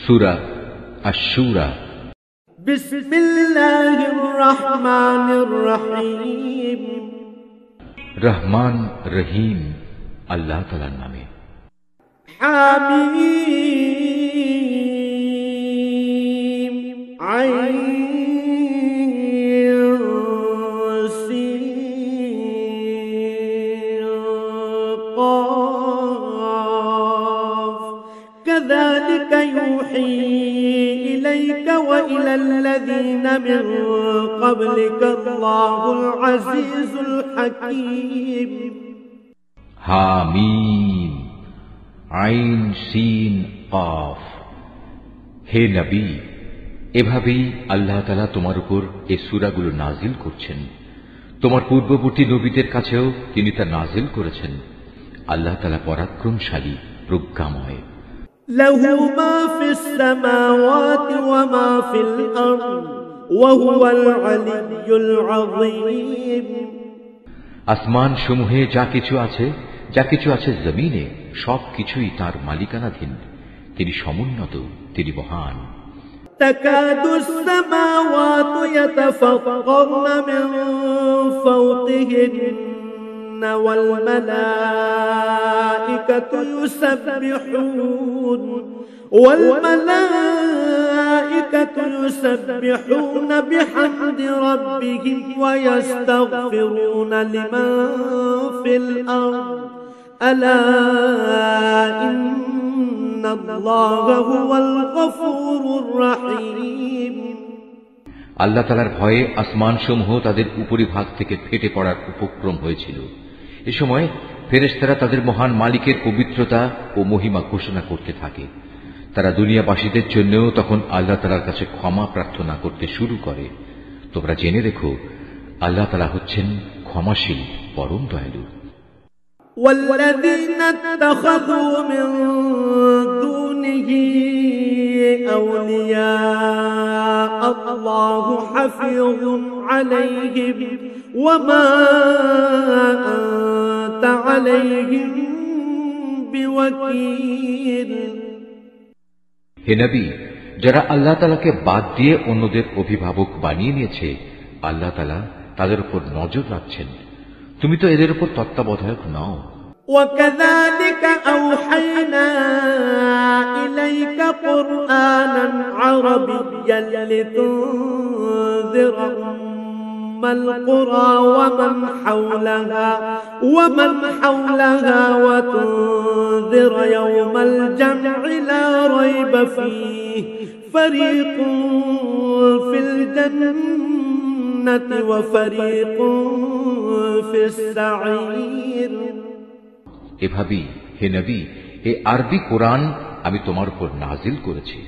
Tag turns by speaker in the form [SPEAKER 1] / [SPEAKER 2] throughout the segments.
[SPEAKER 1] সূরা আশ-শূরা।
[SPEAKER 2] বিসমিল্লাহির রহমানির রহিম।
[SPEAKER 1] রহমান রহিম আল্লাহ তাআলার নামে।
[SPEAKER 2] হামীম আইন সিন قاف كذلك يوحي إليك وإلى الذين من قبلك الله العزيز الحكيم।
[SPEAKER 1] হামীম আইন সিন কাফ। হে নবী, এভাবেই আল্লাহ তাআলা তোমার উপর এই সূরাগুলো নাজিল করছেন। তোমার পূর্ববর্তী নবীদের কাছেও তিনি তা নাজিল করেছেন। আল্লাহ তাআলা পরাক্রমশালী, প্রজ্ঞাময়।
[SPEAKER 2] লাহু মা ফিস সামাওয়াতি ওয়া মা ফিল আরদ ওয়া হুয়াল আলিয়্যুল আযীম।
[SPEAKER 1] আসমান সমূহে যা কিছু আছে জমিনে, সবকিছুই তার মালিকানাধীন। তিনি সমুন্নত, তিনি মহান।
[SPEAKER 2] তাকাদুস সামাওয়াতু ইয়াতাফাক্কারনা মিন ফাওকিহিন্না ওয়াল মালাইকাতু ইউসাব্বিহুনা বিহামদি রাব্বিহিম ওয়া ইস্তাগফিরুনা লিমান ফিল আরদ আলা ইন্নাল্লাহা হুয়াল গফুরুর রহিম।
[SPEAKER 1] আল্লাহ তাআলার ভয়ে আসমানসমূহ তাদের উপরিভাগ থেকে ফেটে পড়ার উপক্রম হয়েছিল। এ সময় ফেরেশতারা তাদের মহান মালিকের পবিত্রতা ও মহিমা ঘোষণা করতে থাকে। তারা দুনিয়াবাসীদের জন্যও তখন আল্লাহ তাআলার কাছে ক্ষমা প্রার্থনা করতে শুরু করে। তোমরা জেনে রেখো, আল্লাহ তাআলা হচ্ছেন ক্ষমাশীল, পরম দয়ালু।
[SPEAKER 2] والذين اتخذوا من دونه أولياء الله حفيظ عليهم وما أنت عليهم بوكيل।
[SPEAKER 1] হে নবী, যারা আল্লাহ তাআলাকে বাদ দিয়ে অন্যদের অভিভাবক বানিয়ে নিয়েছে, আল্লাহ তাআলা তাদের উপর নজর রাখছেন। তুমি তো এদের উপর তত্ত্বাবধায়ক নও।
[SPEAKER 2] وكذلك أوحينا إليك قرآنا عربيا لتنذر أم القرى ومن حولها وتنذر يوم الجمع لا ريب فيه فريق في الجنة وفريق في السعير।
[SPEAKER 1] এভাবেই হে নবী, এই আরবি কোরআন আমি তোমার উপর নাজিল করেছি,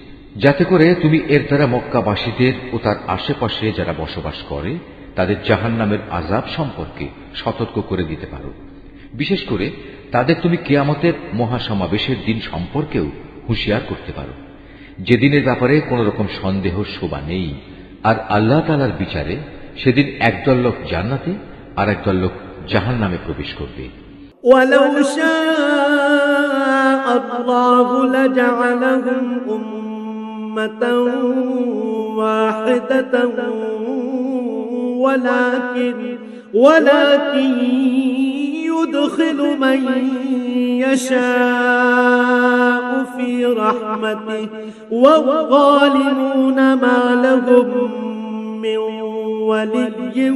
[SPEAKER 1] যাতে করে তুমি এর দ্বারা মক্কাবাসীদের ও তার আশেপাশে যারা বসবাস করে তাদের জাহান্নামের আযাব সম্পর্কে সতর্ক করে দিতে পারো। বিশেষ করে তাদের তুমি কিয়ামতের মহাসমাবেশের দিন সম্পর্কেও হুঁশিয়ার করতে পারো, যেদিনের ব্যাপারে কোন রকম সন্দেহ শোভা নেই। আর আল্লাহ তাআলার বিচারে সেদিন একদল লোক জান্নাতে আর একদল লোক জাহান্নামে প্রবেশ করবে।
[SPEAKER 2] ولو شاء الله لجعلهم أمة واحدة ولكن يدخل من يشاء في رحمته والظالمون ما لهم من ولي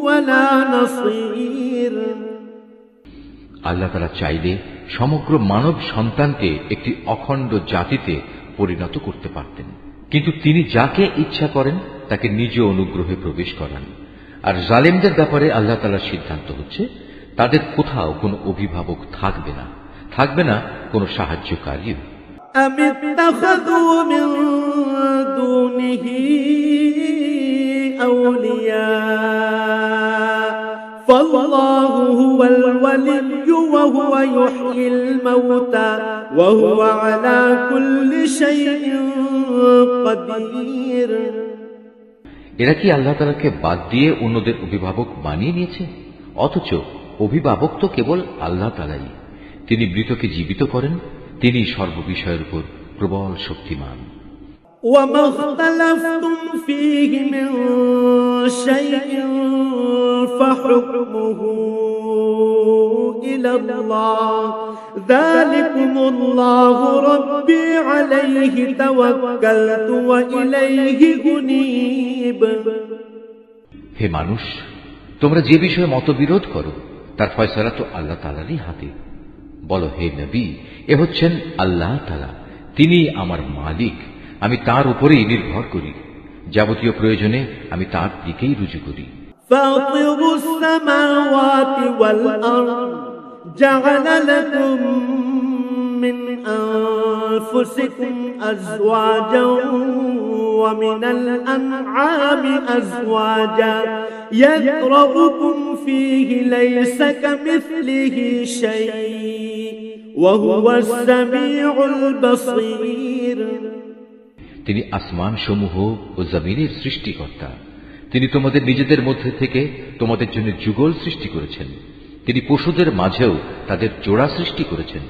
[SPEAKER 2] ولا نصير।
[SPEAKER 1] আল্লাহ তাআলা চাইলে সমগ্র মানব সন্তানকে একটি অখণ্ড জাতিতে পরিণত করতে পারতেন, কিন্তু তিনি যাকে ইচ্ছা করেন তাকে নিজ অনুগ্রহে প্রবেশ করান। আর জালেমদের ব্যাপারে আল্লাহ তাআলার সিদ্ধান্ত হচ্ছে তাদের কোথাও কোনো অভিভাবক থাকবে না কোনো সাহায্যকারীও।
[SPEAKER 2] আমিত্তাখাযু মিন দুনিহি আউলিয়া ফাল্লাহু হুয়াল ওয়ালিয়্যু ওয়া হুয়া ইউহয়িল মাউতা ওয়া হুয়া আলা কুল্লি শাইইন কাদির।
[SPEAKER 1] এরা কি আল্লাহ তাআলাকে বাদ দিয়ে অন্যদের অভিভাবক বানিয়ে নিয়েছে? অথচ অভিভাবক তো কেবল আল্লাহ তাআলাই। তিনি মৃতকে জীবিত করেন, তিনি সর্ববিষয়ের উপর প্রবল শক্তিমান।
[SPEAKER 2] وما اختلفتم فيه من شيء فحكمه إلى الله ذلكم الله ربي عليه توكلت وإليه أنيب।
[SPEAKER 1] হে মানুষ, তোমরা যে বিষয়ে মতবিরোধ করো তার ফয়সালা তো আল্লাহ তাআলারই হাতে। বলো, হে নবী, এ হচ্ছেন আল্লাহ তাআলা, তিনি আমার মালিক, আমি তার উপরেই নির্ভর করি, যাবতীয় প্রয়োজনে আমি তার দিকেই রুজু করি।
[SPEAKER 2] فاطر السماوات والأرض جعل لكم من أنفسكم أزواجا ومن الأنعام أزواجا يذرؤكم فيه ليس كمثله شيء وهو السميع البصير।
[SPEAKER 1] তিনি আসমান সমূহ ও জমিনের সৃষ্টিকর্তা। তিনি তোমাদের নিজেদের মধ্যে থেকে তোমাদের জন্য যুগল সৃষ্টি করেছেন। তিনি পশুদের মাঝেও তাদের জোড়া সৃষ্টি করেছেন।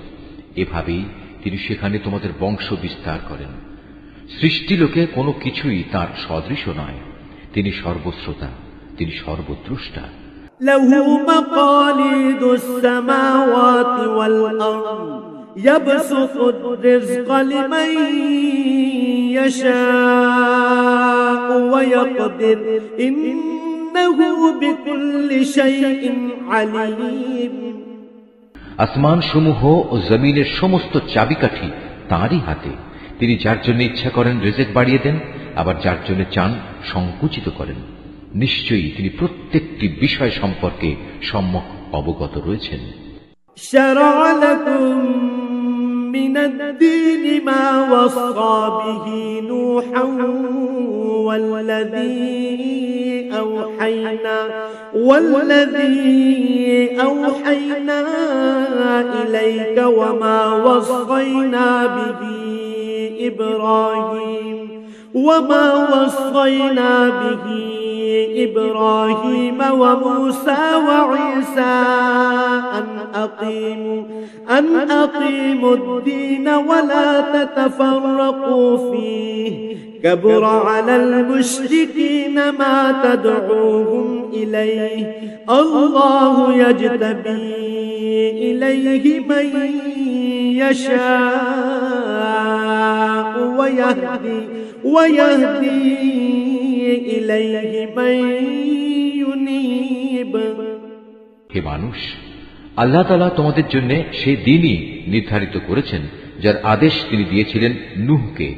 [SPEAKER 1] এভাবেই তিনি সেখানে তোমাদের বংশ বিস্তার করেন। সৃষ্টিলোকে কোনো কিছুই তার সদৃশ নয়। তিনি সর্বশ্রোতা, তিনি সর্বদ্রষ্টা।
[SPEAKER 2] লাহু মাকালিদু السماوات والأرض يبسط الرزق لمن يشاء ويقدر إنه بكل شيء عليم।
[SPEAKER 1] আসমান সমূহ ও জমিনের সমস্ত চাবিকাঠি তাঁরই হাতে। তিনি যার জন্য ইচ্ছা করেন রিজিক বাড়িয়ে দেন, আবার যার জন্য চান সংকুচিত করেন। নিশ্চয়ই তিনি প্রত্যেকটি বিষয় সম্পর্কে সম্যক অবগত রয়েছেন।
[SPEAKER 2] شرع لكم من الدين ما وصى به نوحا والذي أوحينا إليك وما وصينا به إبراهيم وموسى وعيسى أن أقيموا الدين ولا تتفرقوا فيه كبر على المشركين ما تدعوهم إليه الله يجتبي إليه من يشاء ويهدي إليه من ينيب।
[SPEAKER 1] হে মানুষ, আল্লাহ তাআলা তোমাদের জন্য সেই দিনই নির্ধারিত করেছেন যার আদেশ তিনি দিয়েছিলেন নূহকে,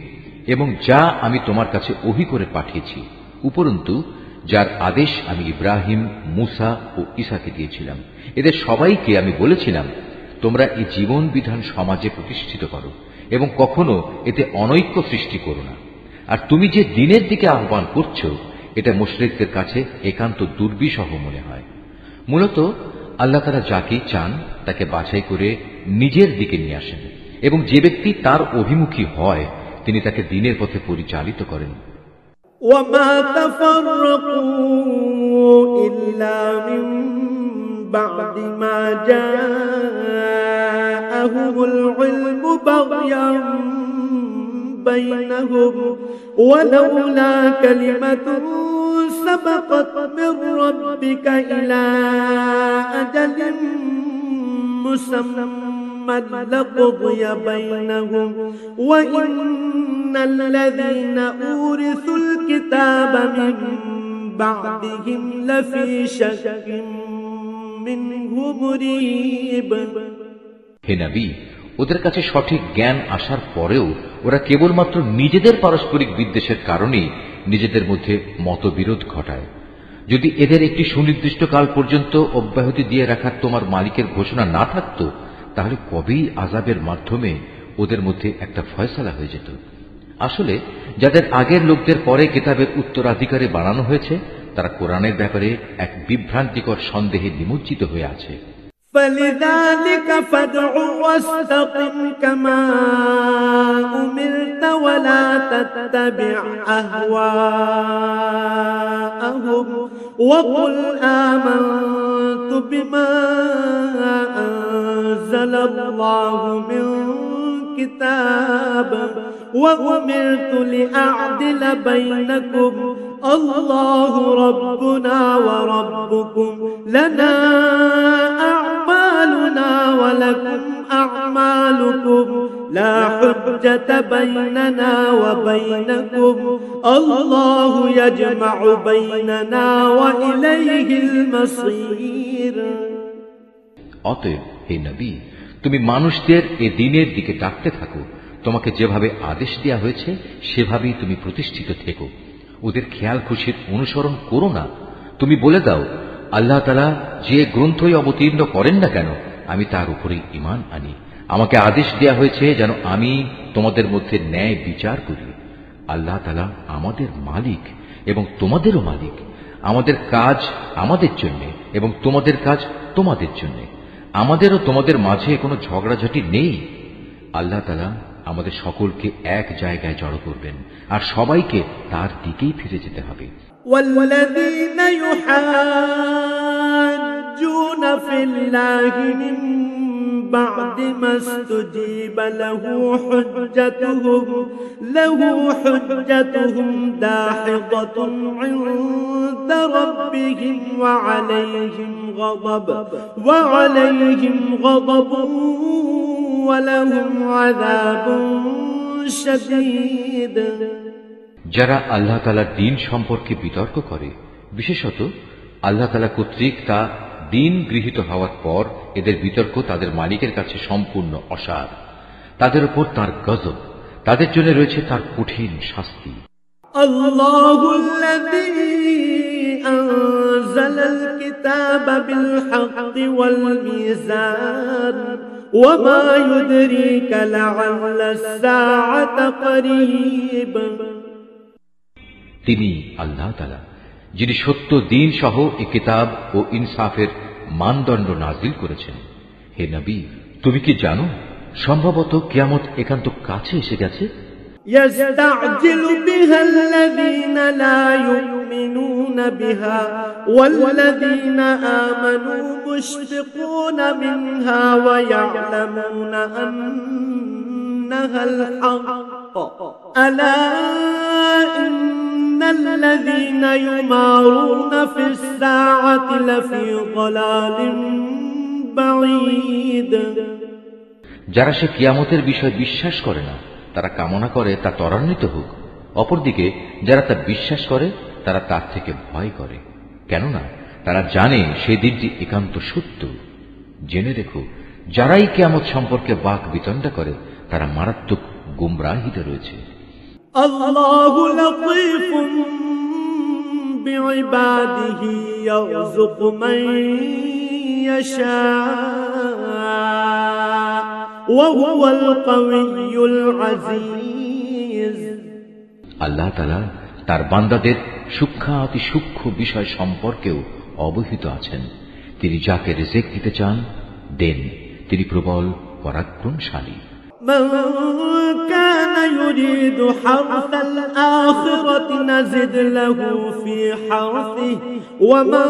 [SPEAKER 1] এবং যা আমি তোমার কাছে ওহী করে পাঠিয়েছি, উপরন্তু যার আদেশ আমি ইব্রাহিম, মূসা ও ঈসাকে দিয়েছিলাম। এদের সবাইকে আমি বলেছিলাম, তোমরা এই জীবন বিধান সমাজে প্রতিষ্ঠিত করো এবং কখনো এতে অনৈক্য সৃষ্টি করো না। আর তুমি যে দিনের দিকে আহ্বান করছো, এটা মুশরিকদের কাছে একান্ত দুর্বিষহ মনে হয়। মূলত আল্লাহ তাআলা যাকে চান তাকে বাছাই করে নিজের দিকে নিয়ে আসেন, এবং যে ব্যক্তি তার অভিমুখী হয় তিনি তাকে দ্বীনের পথে পরিচালিত করেন।
[SPEAKER 2] وما تفرقوا إلا من بعد ما جاءهم العلم بغيا بينهم ولولا كلمة سبقت من ربك إلى أجل مسمى لقضي بينهم وإن الذين أورثوا الكتاب من بعدهم لفي شك منه مريب।
[SPEAKER 1] হে নবী, ওদের কাছে সঠিক জ্ঞান আসার পরেও ওরা কেবলমাত্র নিজেদের পারস্পরিক বিদ্বেষের কারণেই নিজেদের মধ্যে মতবিরোধ ঘটায়। যদি এদের একটি সুনির্দিষ্ট কাল পর্যন্ত অব্যাহতি দিয়ে রাখার তোমার মালিকের ঘোষণা না থাকত, তাহলে কবেই আযাবের মাধ্যমে ওদের মধ্যে একটা ফয়সালা হয়ে যেত। আসলে যাদের আগের লোকদের পরে কিতাবের উত্তরাধিকারী বানানো হয়েছে, তারা কোরআনের ব্যাপারে এক বিভ্রান্তিকর সন্দেহে নিমজ্জিত হয়ে আছে।
[SPEAKER 2] فلذلك فادع واستقم كما أمرت ولا تتبع أهواءهم وقل آمنت بما أنزل الله من الكتاب وأمرت لأعدل بينكم الله ربنا وربكم لنا أعمالنا ولكم أعمالكم لا حجة بيننا وبينكم الله يجمع بيننا وإليه المصير
[SPEAKER 1] অতএব হে নবী, তুমি মানুষদের এ দ্বীনের দিকে ডাকতে থাকো। তোমাকে যেভাবে আদেশ দেওয়া হয়েছে সেভাবেই তুমি প্রতিষ্ঠিত থেকো। ওদের খেয়াল খুশির অনুসরণ করো না। তুমি বলে দাও, আল্লাহ তাআলা যে গ্রন্থই অবতীর্ণ করেন না কেন, আমি তার উপরেই ঈমান আনি। আমাকে আদেশ দেওয়া হয়েছে যেন আমি তোমাদের মধ্যে ন্যায় বিচার করি। আল্লাহ তাআলা আমাদের মালিক এবং তোমাদেরও মালিক। আমাদের কাজ আমাদের জন্য এবং তোমাদের কাজ তোমাদের জন্য। আমাদের ও তোমাদের মাঝে কোনো ঝগড়াঝাটি নেই। আল্লাহ তাআলা আমাদের সকলকে এক জায়গায় জড়ো করবেন আর সবাইকে তার দিকেই ফিরে যেতে হবে।
[SPEAKER 2] والذين يحاجون في الله من بعد ما استجيب له حجتهم داحضة عند ربهم وعليهم غضب ولهم عذاب شديد।
[SPEAKER 1] যারা আল্লাহ তাআলার দ্বীন সম্পর্কে বিতর্ক করে, বিশেষত আল্লাহ তাআলা কর্তৃক তা দ্বীন গৃহীত হওয়ার পর এদের বিতর্ক তাদের মালিকের কাছে সম্পূর্ণ অসার, তাদের উপর তার গজব, তাদের জন্য রয়েছে তার কঠিন শাস্তি।
[SPEAKER 2] আল্লাহুল্লাযী আনজালাল কিতাবা বিল হাক্কি ওয়াল মিজান ওয়া মা ইউদরিকা লাআল্লাস সাআতা করিব।
[SPEAKER 1] তিনি আল্লাহ তাআলা যিনি সত্য দ্বীন সহ এ কিতাব ও ইনসাফের মানদণ্ড নাজিল করেছেন। হে নবী, তুমি কি জানো সম্ভবত কিয়ামত একান্ত কাছে এসে গেছে?
[SPEAKER 2] يستعجل بها الذين لا يؤمنون بها والذين آمنوا مشفقون منها ويعلمون أنها الحق ألا إن الذين يمارون في الساعة لفي ضلال بعيد।
[SPEAKER 1] যারা সে কিয়ামতের বিষয় বিশ্বাস করে না তারা কামনা করে তা ত্বরান্বিত হোক। অপরদিকে যারা তা বিশ্বাস করে তারা তার থেকে ভয় করে, কেননা তারা জানে সেই দিনটি একান্ত সত্য। জেনে রেখো, যারাই কিয়ামত সম্পর্কে বাক বিতণ্ডা করে তারা মারাত্মক গুমরাহিতে রয়েছে।
[SPEAKER 2] আল্লাহু লাতীফুন বিইবাদিহি ইয়ারযুকু মান ইয়াশা ওয়া হুয়াল কাওয়িয়্যুল আযীজ।
[SPEAKER 1] আল্লাহ তাআলা তার বান্দাদের সূক্ষ্মাতি সূক্ষ্ম বিষয় সম্পর্কেও অবহিত আছেন। তিনি যাকে রিজিক দিতে চান দেন, তিনি প্রবল পরাক্রমশালী।
[SPEAKER 2] من كان يريد حرث الآخرة نزد له في حرثه ومن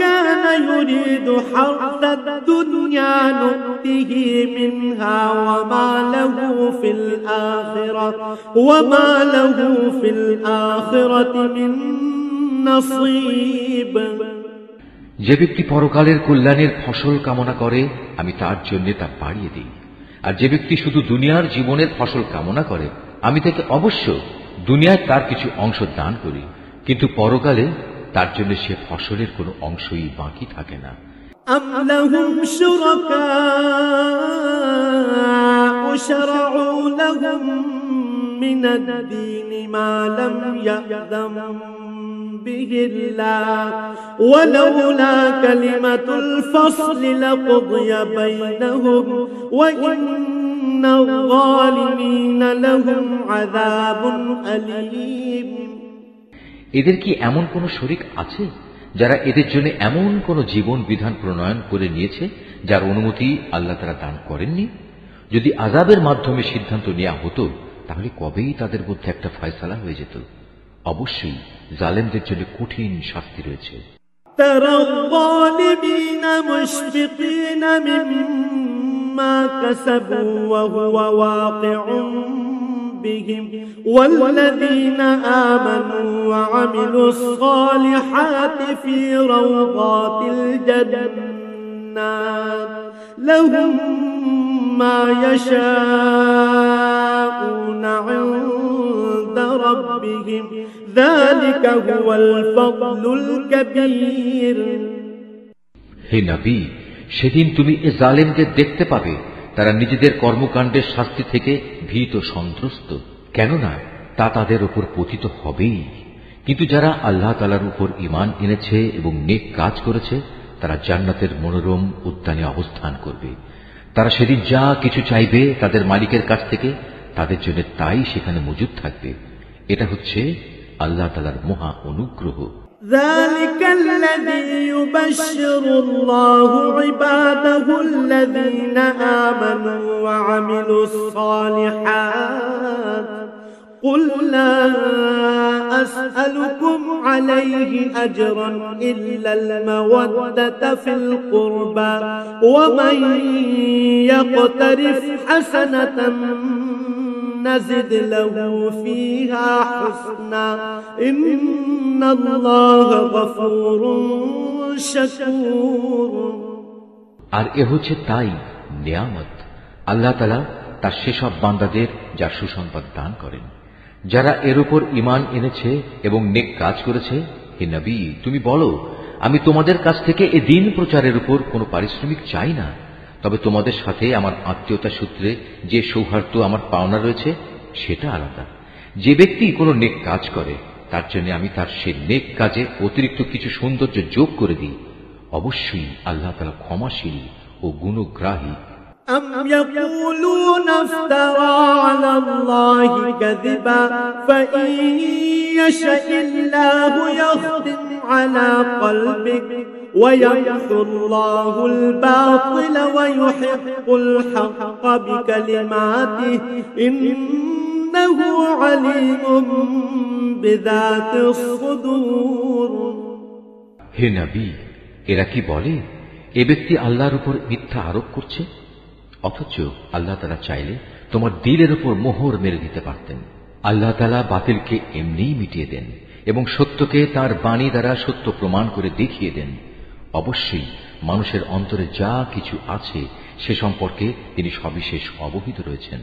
[SPEAKER 2] كان يريد حرث الدنيا نؤته منها وما له في الآخرة من نصيب।
[SPEAKER 1] যে ব্যক্তি পরকালের কল্যাণের ফসল কামনা করে আমি তার জন্য তা বাড়িয়ে দিই, আর যে ব্যক্তি শুধু দুনিয়ার জীবনের ফসল কামনা করে আমি তাকে অবশ্য দুনিয়ায় তার কিছু অংশ দান করি, কিন্তু পরকালে তার জন্য সে ফসলের কোনো অংশই বাকি থাকে না।
[SPEAKER 2] أم لهم شركاء شرعوا لهم من الدين ما لم يأذن به الله ولولا كلمة الفصل لقضي بينهم وإن الظالمين لهم عذاب أليم।
[SPEAKER 1] এদের কি এমন কোন শরীক আছে যারা এদের জন্য এমন কোন জীবন বিধান প্রণয়ন করে নিয়েছে যার অনুমতি আল্লাহ তাআলা দান করেননি? যদি আযাবের মাধ্যমে সিদ্ধান্ত নেওয়া হতো তাহলে কবেই তাদের মধ্যে একটা ফয়সালা হয়ে যেত। অবশ্যই জালেমদের জন্য কঠিন শাস্তি রয়েছে।
[SPEAKER 2] ترى الظالمين مشفقين مما ما كسبوا وهو واقع بهم والذين آمنوا وعملوا الصالحات في روضات الجنات لهم ما يشاءون عند ربهم ذلك هو الفضل الكبير
[SPEAKER 1] হে নবী, সেদিন তুমি এ জালেমদের দেখতে পাবে তারা নিজেদের কর্মকাণ্ডের শাস্তি থেকে ভীত সন্ত্রস্ত, কেননা তা তাদের উপর পতিত হবেই। কিন্তু যারা আল্লাহ তাআলার উপর ঈমান এনেছে এবং নেক কাজ করেছে তারা জান্নাতের মনোরম উদ্যানে অবস্থান করবে। তারা সেদিন যা কিছু চাইবে তাদের মালিকের কাছ থেকে তাদের জন্য তাই সেখানে মজুদ থাকবে। এটা হচ্ছে আল্লাহ তাআলার মহা অনুগ্রহ।
[SPEAKER 2] ذلك الذي يبشر الله عباده الذين آمنوا وعملوا الصالحات قل لا أسألكم عليه أجرا إلا المودة في القربى ومن يقترف حسنة نزد له فيها حسنا إن الله غفور شكور
[SPEAKER 1] আর এ হচ্ছে তাই নিয়ামত আল্লাহ তাআলা তার সেসব বান্দাদের যার সুসংবাদ দান করেন যারা এর উপর ঈমান এনেছে এবং নেক কাজ করেছে। হে নবী, তুমি বলো, আমি তোমাদের কাছ থেকে এ দ্বীন প্রচারের উপর কোনো পারিশ্রমিক চাই না, তবে তোমাদের সাথে আমার আত্মীয়তা সূত্রে যে সৌহার্দ্য আমার পাওনা রয়েছে সেটা আলাদা। যে ব্যক্তি কোনো নেক কাজ করে তার জন্য আমি তার সে নেক কাজে অতিরিক্ত কিছু সৌন্দর্য যোগ করে দিই। অবশ্যই আল্লাহ তাআলা ক্ষমাশীল ও গুণগ্রাহী।
[SPEAKER 2] أم يقولون افترى على الله كذبا فإن يشاء الله يختم على قلبك ويمحو الله الباطل ويحق الحق بكلماته إنه عليم بذات الصدور
[SPEAKER 1] হে নবী, এরা কি বলে এ ব্যক্তি আল্লাহর উপর মিথ্যা আরোপ করছে? অথচ আল্লাহ তাআলা চাইলে তোমার দিলের উপর মোহর মেরে দিতে পারতেন। আল্লাহ তাআলা বাতিলকে এমনিই মিটিয়ে দেন এবং সত্যকে তার বাণী দ্বারা সত্য প্রমাণ করে দেখিয়ে দেন। অবশ্যই মানুষের অন্তরে যা কিছু আছে সে সম্পর্কে তিনি সবিশেষ অবহিত রয়েছেন।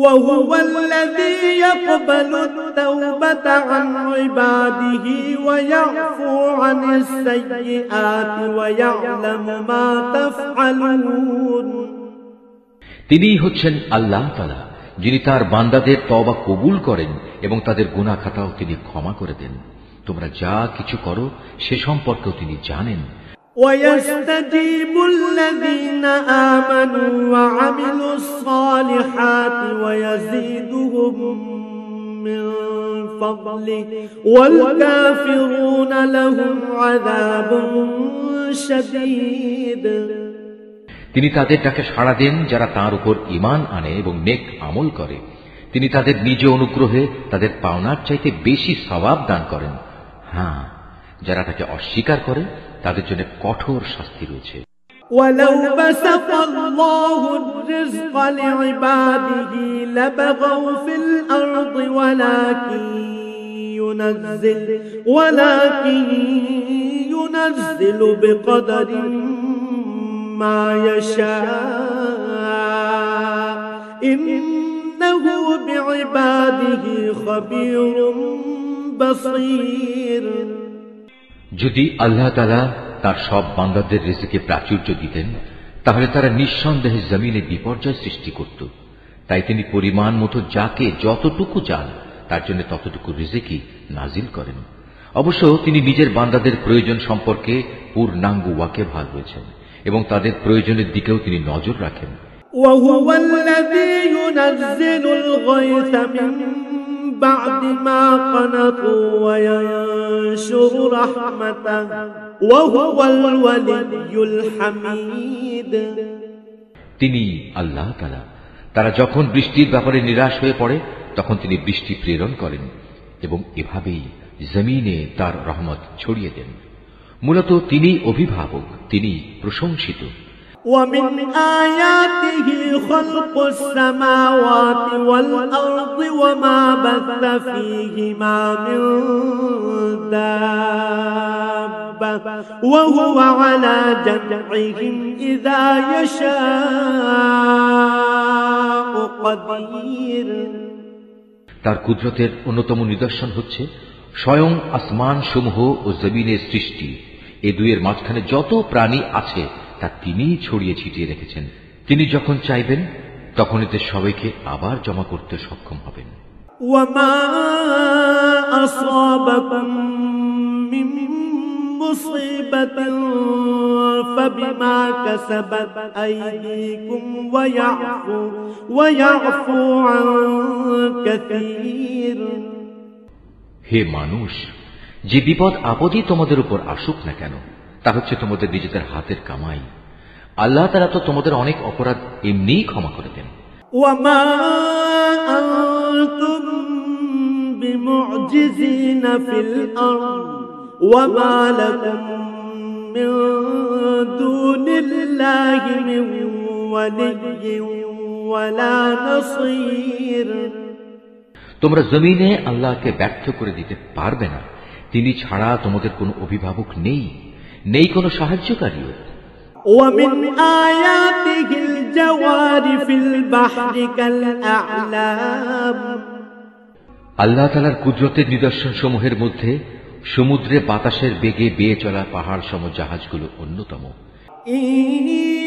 [SPEAKER 2] وهو الذي يقبل التوبة عن عباده ويعفو عن السيئات ويعلم ما تفعلون
[SPEAKER 1] তিনিই হচ্ছেন আল্লাহ তাআলা, যিনি তার বান্দাদের তওবা কবুল করেন এবং তাদের গুনাহ খাতাও তিনি ক্ষমা করে দেন। তোমরা যা কিছু করো সে সম্পর্কেও তিনি জানেন।
[SPEAKER 2] ويستجيب الذين آمنوا وعملوا الصالحات ويزيدهم من فضله والكافرون لهم عذاب شديد
[SPEAKER 1] তিনি তাদের ডাকে সাড়া দেন যারা তাঁর উপর ঈমান আনে এবং নেক আমল করে। তিনি তাদের নিজ অনুগ্রহে তাদের পাওনার চাইতে বেশি সওয়াব দান করেন। হ্যাঁ, যারা তাকে অস্বীকার করে তাদের জন্য কঠোর শাস্তি রয়েছে।
[SPEAKER 2] ولو بسط الله الرزق لعباده لبغوا في الأرض ولكن ينزل بقدر ما يشاء إنه بعباده خبير بصير
[SPEAKER 1] যদি আল্লাহ তাআলা তার সব বান্দাদের রিজিকে প্রাচুর্য দিতেন তাহলে তারা নিঃসন্দেহে জমিনে বিপর্যয় সৃষ্টি করত। তাই তিনি পরিমাণ মতো যাকে যতটুকু চান তার জন্য ততটুকু রিজিকই নাজিল করেন। অবশ্য তিনি নিজের বান্দাদের প্রয়োজন সম্পর্কে পূর্ণাঙ্গ ওয়াকিবহাল রয়েছেন এবং তাদের প্রয়োজনের দিকেও তিনি নজর রাখেন।
[SPEAKER 2] وهو الذي ينزل الغيث من بعد ما قنطوا وينشر رحمته وهو الولي الحميد
[SPEAKER 1] তিনি আল্লাহ তাআলা, তারা যখন বৃষ্টির ব্যাপারে নিরাশ হয়ে পড়ে তখন তিনি বৃষ্টি প্রেরণ করেন এবং এভাবেই জমিনে তার রহমত ছড়িয়ে দেন। মূলত তিনি অভিভাবক, তিনি প্রশংসিত।
[SPEAKER 2] ومن آياته خلق السماوات والأرض وما بث فيهما من دابة وهو على جمعهم إذا يشاء قدير।
[SPEAKER 1] তার কুদরতের অন্যতম নিদর্শন হচ্ছে স্বয়ং আসমান সমূহ ও জমিনের সৃষ্টি। এ দুয়ের মাঝখানে যত প্রাণী আছে তা তিনিই ছড়িয়ে ছিটিয়ে রেখেছেন। তিনি যখন চাইবেন তখন এদের সবাইকে আবার জমা করতে সক্ষম হবেন।
[SPEAKER 2] ওয়ামা আসাবাকুম মিন মুসিবাতিন ফাবিমা কাসাবাত আইদিকুম ওয়া ইয়াফু আন কাসীর।
[SPEAKER 1] হে মানুষ, যে বিপদ আপদই তোমাদের উপর আসুক না কেন তা হচ্ছে তোমাদের নিজেদের হাতের কামাই। আল্লাহ তাআলা তো তোমাদের অনেক অপরাধ এমনিই ক্ষমা করে দেন।
[SPEAKER 2] ওয়ামা আনতুম বিমুজিজিনা ফিল আরদ ওয়ামা লাকুম মিন দুনিল্লাহি মিন ওয়ালিয়্যিন ওয়ালা নাসীর।
[SPEAKER 1] তোমরা জমিনে আল্লাহকে ব্যর্থ করে দিতে পারবে না। তিনি ছাড়া তোমাদের কোনো অভিভাবক নেই, নেই কোনো সাহায্যকারীও।
[SPEAKER 2] ومن آياته الجوار في البحر كالأعلام।
[SPEAKER 1] আল্লাহ তাআলার কুদরতের নিদর্শন সমূহের মধ্যে সমুদ্রে বাতাসের বেগে বেয়ে চলা পাহাড় সম জাহাজগুলো অন্যতম।
[SPEAKER 2] إن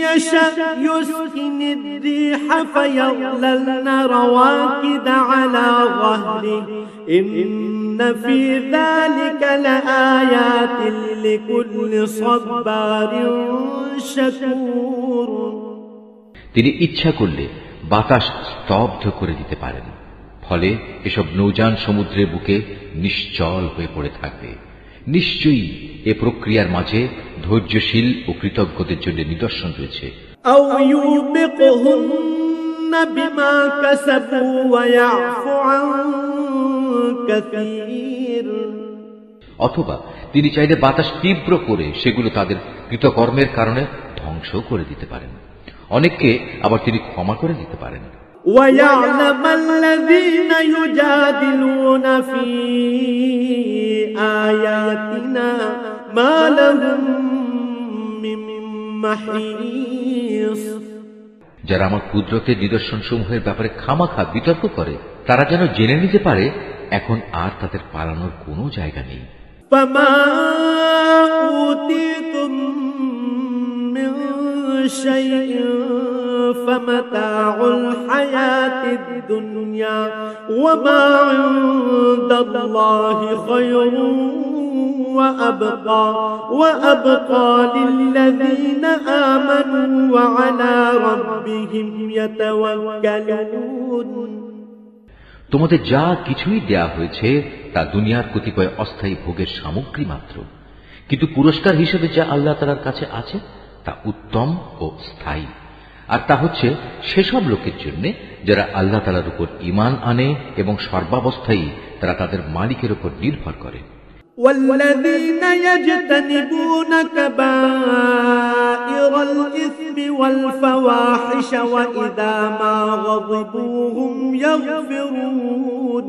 [SPEAKER 2] يشأ يسكن الريح فيظللن رواكد على ظهره إن في ذلك لآيات لكل صبار شكور।
[SPEAKER 1] তিনি ইচ্ছা করলে বাতাস স্তব্ধ করে দিতে পারেন, ফলে এসব নৌযান সমুদ্রের বুকে নিশ্চল হয়ে পড়ে থাকবে। নিশ্চয়ই এ প্রক্রিয়ার মাঝে ধৈর্যশীল ও কৃতজ্ঞদের জন্য নিদর্শন রয়েছে।
[SPEAKER 2] أو يوبقهن بما كسبوا ويعفو عن كثير।
[SPEAKER 1] অথবা তিনি চাইলে বাতাস তীব্র করে সেগুলো তাদের কৃতকর্মের কারণে ধ্বংস করে দিতে পারেন। অনেককে আবার তিনি ক্ষমা করে দিতে পারেন।
[SPEAKER 2] ويعلم الذين يجادلون في آياتنا ما لهم من محيص।
[SPEAKER 1] যারা আমার কুদরতের নিদর্শন সমূহের ব্যাপারে খামাখা বিতর্ক করে তারা যেন জেনে নিতে পারে এখন আর তাদের পালানোর কোনো জায়গা নেই।
[SPEAKER 2] فما أوتيتم من شيء فمتاع الحياة الدنيا وما عند الله خير وأبقى للذين آمنوا وعلى ربهم يتوكلون।
[SPEAKER 1] তোমাদের যা কিছুই দেয়া হয়েছে তা দুনিয়ার কতিপয় অস্থায়ী ভোগের সামগ্রী মাত্র, কিন্তু পুরস্কার হিসেবে যা আল্লাহ তাআলার কাছে আছে তা উত্তম ও স্থায়ী। আর তা হচ্ছে সেসব লোকের জন্য যারা আল্লাহ তাআলার উপর ঈমান আনে এবং সর্বাবস্থায় তারা তাদের মালিকের উপর নির্ভর করে।
[SPEAKER 2] والذين يجتنبون كبائر الإثم والفواحش وإذا ما غضبوا هم يغفرون।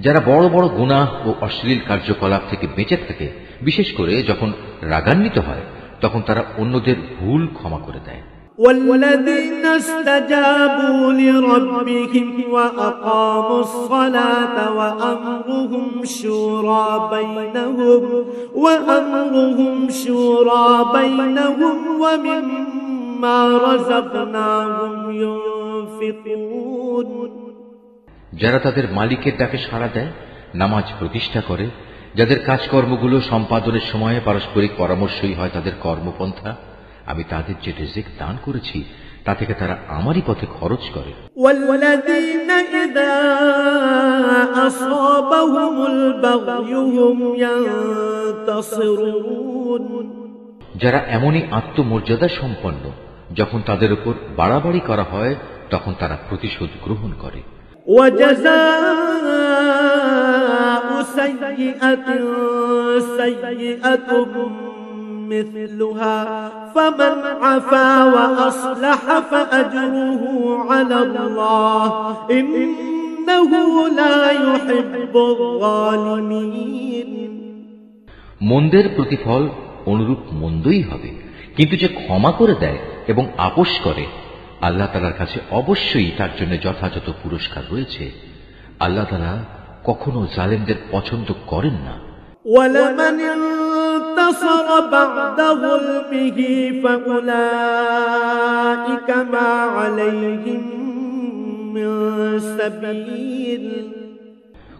[SPEAKER 1] যারা বড় বড় গুনাহ ও অশ্লীল কার্যকলাপ থেকে বেঁচে থাকে, বিশেষ করে যখন রাগান্বিত হয় তখন তারা অন্যদের ভুল ক্ষমা করে দেয়।
[SPEAKER 2] والذين استجابوا لربهم وأقاموا الصلاة وأمرهم شورى بينهم ومما رزقناهم ينفقون।
[SPEAKER 1] যারা তাদের মালিকের ডাকে সাড়া দেয়, নামাজ প্রতিষ্ঠা করে, যাদের কাজকর্মগুলো সম্পাদনের সময়ে পারস্পরিক পরামর্শই হয় তাদের কর্মপন্থা, আমি তাদের যে রিজিক দান করেছি তা থেকে তারা আমারই পথে খরচ করে।
[SPEAKER 2] والذين إذا أصابهم البغي هم ينتصرون।
[SPEAKER 1] যারা এমনই আত্মমর্যাদা সম্পন্ন যখন তাদের উপর বাড়াবাড়ি করা হয় তখন তারা প্রতিশোধ গ্রহণ করে।
[SPEAKER 2] وجزاء سيئة سيئة مثلها فمن عفا وأصلح فأجره على الله إنه لا يحب الظالمين
[SPEAKER 1] মন্দের প্রতিফল অনুরূপ মন্দই হবে, কিন্তু যে ক্ষমা করে দেয় এবং আপোষ করে আল্লাহ তাআলার কাছে অবশ্যই তার জন্য যথাযথ পুরস্কার রয়েছে। আল্লাহ তাআলা কখনো জালেমদের পছন্দ করেন না।
[SPEAKER 2] ولمن انتصر بعد ظلمه فأولئك ما عليهم من سبيل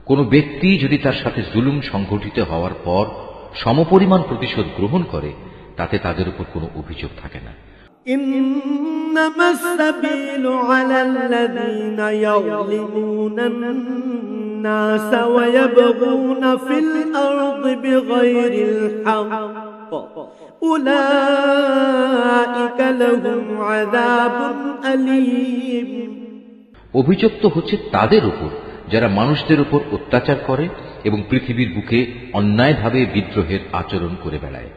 [SPEAKER 1] কোন ব্যক্তি যদি তার সাথে জুলুম সংঘটিত হওয়ার পর সমপরিমাণ প্রতিশোধ গ্রহণ করে তাতে তাদের উপর কোনো অভিযোগ থাকে না।
[SPEAKER 2] إنما السبيل على الذين يظلمون الناس ويبغون في الأرض بغير الحق أولئك لهم عذاب أليم
[SPEAKER 1] অভিযোগ তো হচ্ছে তাদের উপর যারা মানুষদের উপর অত্যাচার করে এবং পৃথিবীর বুকে অন্যায়ভাবে বিদ্রোহের আচরণ করে বেড়ায়।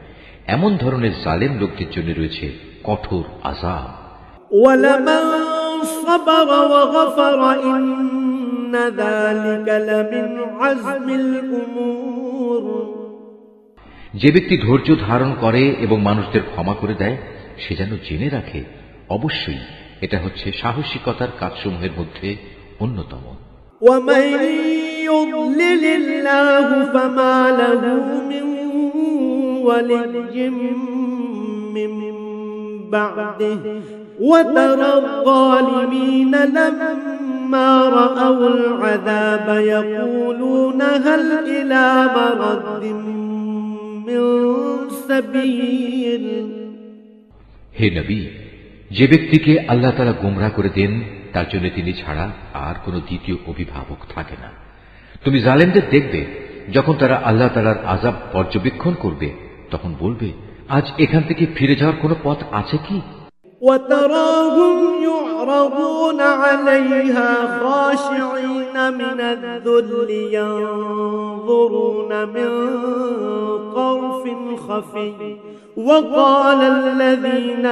[SPEAKER 1] এমন ধরনের জালেম লোকদের জন্য রয়েছে কঠোর আযাব।
[SPEAKER 2] ولمن صبر وغفر إن ذلك لمن عزم الأمور
[SPEAKER 1] যে ব্যক্তি ধৈর্য ধারণ করে এবং মানুষদের ক্ষমা করে দেয় সে যেন জেনে রাখে অবশ্যই এটা হচ্ছে সাহসিকতার কাজসমূহের মধ্যে অন্যতম।
[SPEAKER 2] ومن يضلل الله فما له من ولي من بعده وترى الظالمين لما رأوا العذاب يقولون هل إلى مرد من سبيل
[SPEAKER 1] হে নবী, যে ব্যক্তিকে আল্লাহ তাআলা গোমরাহ করে দেন তার জন্য তিনি ছাড়া আর কোনো দ্বিতীয় অভিভাবক থাকে না। তুমি জালেমদের দেখবে যখন তারা আল্লাহ তাআলার আযাব পর্যবেক্ষণ করবে তখন বলবে আজ এখান থেকে ফিরে যাওয়ার কোনো পথ আছে কি?
[SPEAKER 2] وتراهم يعرضون عليها خاشعين من الذل ينظرون من طرف خفي وقال الذين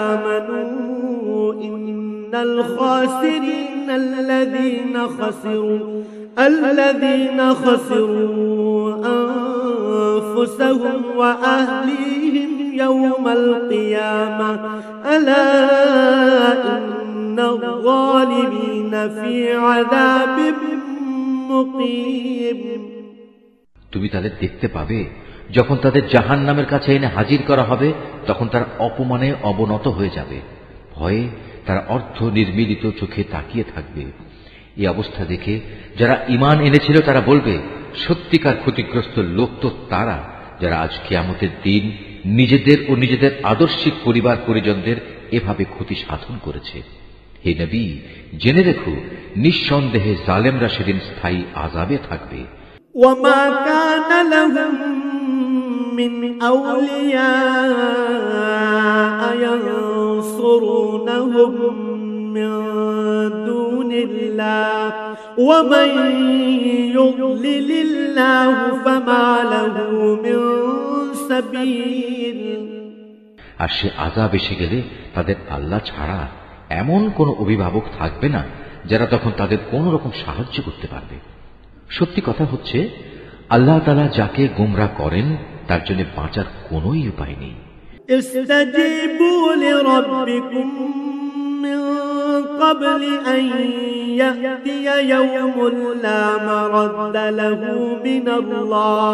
[SPEAKER 2] آمنوا إن الخاسرين الذين خسروا أنفسهم وأهليهم يوم القيامة ألا إن الظالمين في عذاب مقيم
[SPEAKER 1] তুমি তাদের দেখতে পাবে যখন তাদের জাহান্নামের কাছে এনে হাজির করা হবে তখন তারা অপমানে অবনত হয়ে যাবে, ভয়ে তারা অর্ধ নির্মিলিত চোখে তাকিয়ে থাকবে। এই অবস্থা দেখে যারা ঈমান এনেছিল তারা বলবে সত্যিকার ক্ষতিগ্রস্ত লোক তো তারা যারা আজ কিয়ামতের দিন নিজেদের ও নিজেদের আদর্শিক পরিবার পরিজনদের এভাবে ক্ষতি সাধন করেছে। হে নবী, জেনে রেখো নিঃসন্দেহে জালেমরা সেদিন স্থায়ী আযাবে থাকবে।
[SPEAKER 2] وما كان لهم من أولياء ينصرونهم من دون الله ومن يضلل الله فما له من سبيل
[SPEAKER 1] আর সে আযাব এসে গেলে তাদের আল্লাহ ছাড়া এমন কোন অভিভাবক থাকবে না যারা তখন তাদের কোন রকম সাহায্য করতে পারবে। সত্যি কথা হচ্ছে আল্লাহ তাআলা যাকে গোমরাহ করেন তার জন্য বাঁচার কোনোই উপায় নেই।
[SPEAKER 2] استجيبوا لربكم من قبل أن يأتي يوم لا مرد له من الله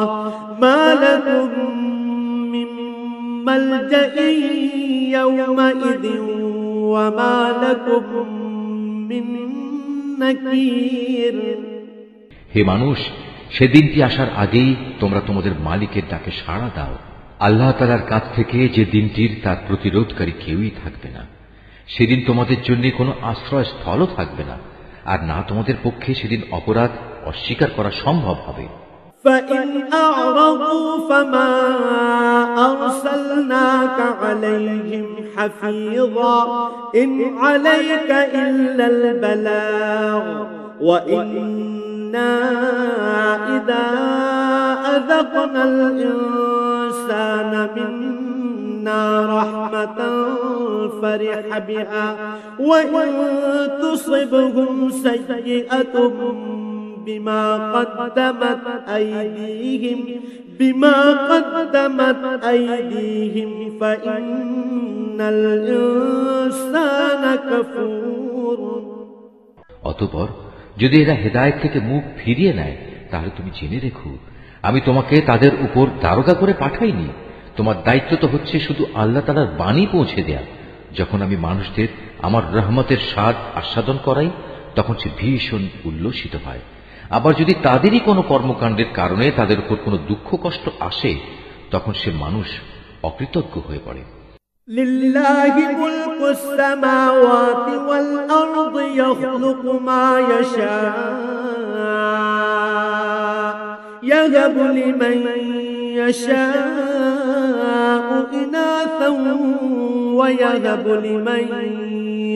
[SPEAKER 2] ما لكم من ملجأ يومئذ وما لكم من نكير
[SPEAKER 1] হে মানুষ, সেদিনটি আসার আগেই তোমরা তোমাদের মালিকের ডাকে সাড়া দাও। আল্লাহ তাআলার কাছ থেকে যে দিনটির তার প্রতিরোধকারী কেউই থাকবে না। সেদিন তোমাদের জন্য কোনো আশ্রয় স্থলও থাকবে না, আর না তোমাদের পক্ষে সেদিন অপরাধ অস্বীকার করা সম্ভব হবে।
[SPEAKER 2] فإن أعرضوا فما أرسلناك عليهم حفيظا إن عليك إلا البلاغ وإنا إذا أذقنا الإنسان منا رحمة فرح بها وإن تصبهم سيئة بما قدمت أيديهم فإن الإنسان كفور
[SPEAKER 1] অতঃপর যদি এরা হেদায়েত থেকে মুখ ফিরিয়ে নেয় তাহলে তুমি জেনে রেখো আমি তোমাকে তাদের উপর দারোগা করে পাঠাইনি। তোমার দায়িত্ব তো হচ্ছে শুধু আল্লাহ তাআলার বাণী পৌঁছে দেয়া। যখন আমি মানুষদের আমার রহমতের স্বাদ আস্বাদন করাই তখন সে ভীষণ উল্লসিত হয়। আবার যদি তাদেরই কোনো কর্মকাণ্ডের কারণে তাদের উপর কোনো দুঃখ কষ্ট আসে তখন সে মানুষ অকৃতজ্ঞ হয়ে পড়ে।
[SPEAKER 2] লিল্লাহি মুলকুস সামাওয়াতি ওয়াল আরদি ইয়াখলুকু মা ইয়াশা ইয়াহাবু লিমান ইয়াশাউ ইনাসান ওয়া ইয়াহাবু লিমান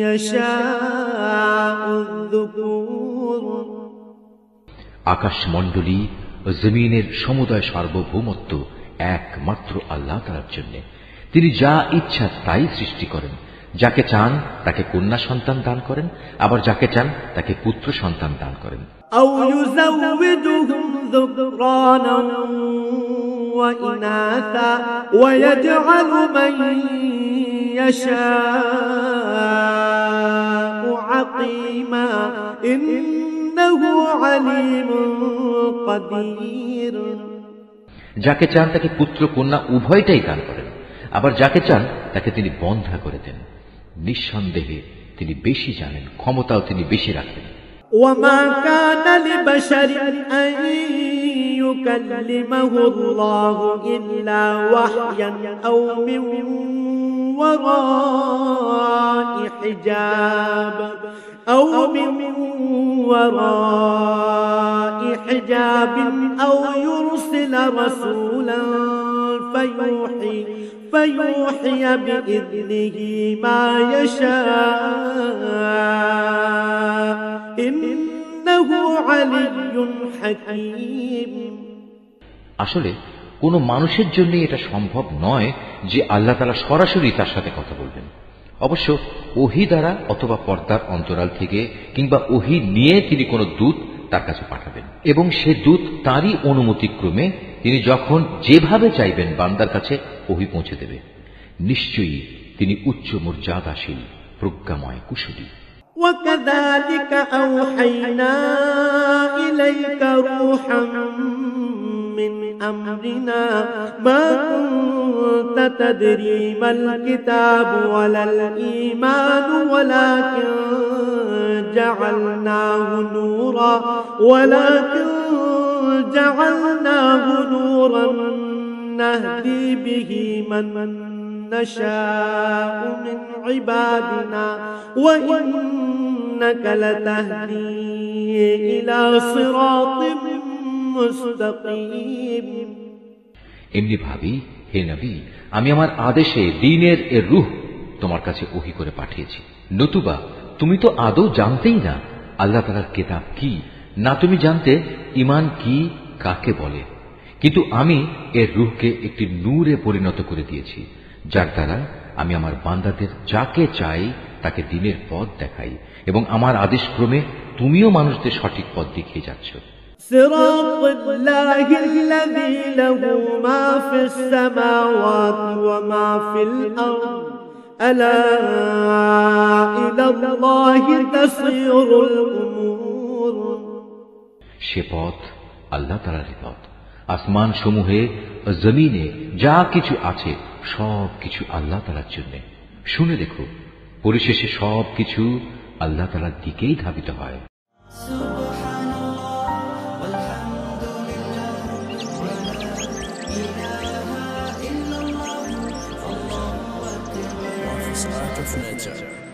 [SPEAKER 2] ইয়াশাউ যুকুর।
[SPEAKER 1] আকাশমণ্ডলী ও জমিনের সমুদয় সার্বভৌমত্ব একমাত্র আল্লাহ তাআলার জন্য। তিনি যা ইচ্ছা তাই সৃষ্টি করেন। যাকে চান তাকে কন্যা সন্তান দান করেন, আবার যাকে চান তাকে পুত্র সন্তান দান করেন।
[SPEAKER 2] আও ইউযাওযিদুহুম যুকরানান ওয়া ইনাসা ওয়া ইয়াজআলু মান ইয়াশাউ আকীমা ইন্নাহু আলীমুন কাদির।
[SPEAKER 1] যাকে চান তাকে পুত্র কন্যা উভয়টাই দান করেন, আবার যাকে চান তাকে তিনি বন্ধা করে দেন। নিঃসন্দেহে তিনি বেশি জানেন, ক্ষমতাও তিনি বেশি রাখেন।
[SPEAKER 2] وما كان لبشر أن يكلمه الله إلا وحيا أو من وراء حجاب أو يرسل رسولا فيوحي بإذنه ما يشاء إنه علي حكيم।
[SPEAKER 1] আসলে কোন মানুষের জন্য এটা সম্ভব নয় যে আল্লাহ তাআলা সরাসরি তার সাথে কথা বলবেন। অবশ্য ওহী দ্বারা অথবা পর্দার অন্তরাল থেকে কিংবা ওহী নিয়ে তিনি কোনো দূত তার কাছে পাঠাবেন এবং সে দূত তারই অনুমতিক্রমে তিনি যখন যেভাবে চাইবেন বান্দার কাছে ওহী পৌঁছে দেবে। নিশ্চয়ই তিনি উচ্চ মর্যাদাশীল, প্রজ্ঞাময়, কুশলী।
[SPEAKER 2] وكذلك أوحينا إليك روحا من أمرنا ما كنت تدري ما الكتاب ولا الإيمان ولكن جعلناه نورا نهدي به من نشاء من عبادنا وإنك لتهدي إلى صراط মুস্তাকিম।
[SPEAKER 1] এমনি ভাবি হে নবী, আমি আমার আদেশে দ্বীনের এর রূহ তোমার কাছে ওহী করে পাঠিয়েছি। নতুবা তুমি তো আদৌ জানতেই না আল্লাহ তাআলার কিতাব কি, না তুমি জানতে ঈমান কি কাকে বলে। কিন্তু আমি এর রূহকে একটি নূরে পরিণত করে দিয়েছি, যার দ্বারা আমি আমার বান্দাদের যাকে চাই তাকে দ্বীনের পথ দেখাই এবং আমার আদেশক্রমে তুমিও মানুষদের সঠিক পথ দেখিয়ে যাচ্ছ।
[SPEAKER 2] صراط الله الذي له ما في السماوات وما في الأرض ألا إلى الله تصير الأمور।
[SPEAKER 1] সে পথ আল্লাহ তাআলার পথ। আসমান সমূহে জমিনে যা কিছু আছে সব কিছু আল্লাহ তাআলার জন্য। শুনে দেখো, পরিশেষে সব কিছু আল্লাহ তাআলার দিকেই ধাবিত হয়।
[SPEAKER 3] Nature.